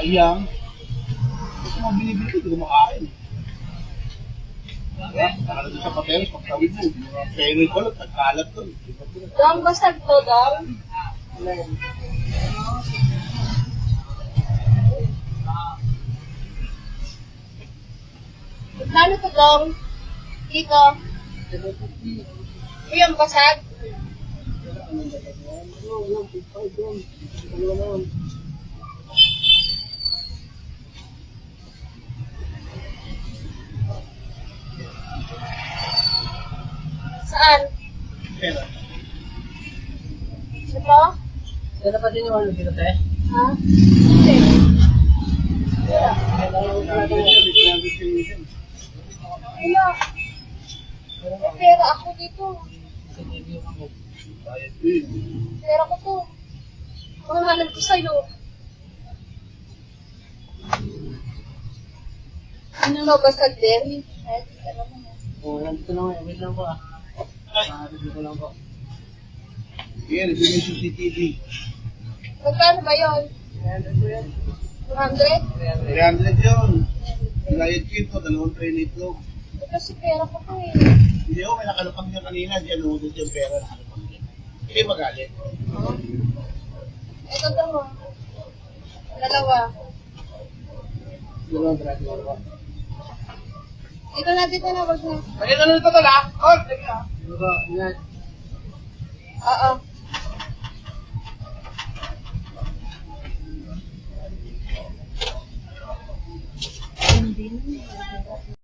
Sayang. Gusto mo binibili ko, hindi ko makain. Nakala sa pateros, pagtawid mo, mga penny ko lang, tagkalat to. Dong, basag to, Dong. Ano to, Dong? Dito. Yung basag. Saan? Pera. Ito? Kaya pa din yung ano dito, te? Ha? Hindi. Wala. May pera ako dito. Bayad ko yun. Pera ko to. Pangalan ko sa'yo. Ano mo basag din? Alam mo na. Oo, nandito na nga. Wait lang po ah. Nandito ko lang po. Yan, ito yung CCTV. Magkano ba yun? Ayan, ito yan. 200? 300 yun. Bayad ko ito, 2 tray nito. Kasi pera ko to eh. Hindi ako, may nakalupag niya kanina, diyan nahulog yung pera, nakalupag niya. Hindi magalit. Ito daw mo. Dalawa. Dalawang bracket po. Dito na, wag na. Kaya na ito tala? Oh, teka. Ano ba? Yan. Oo.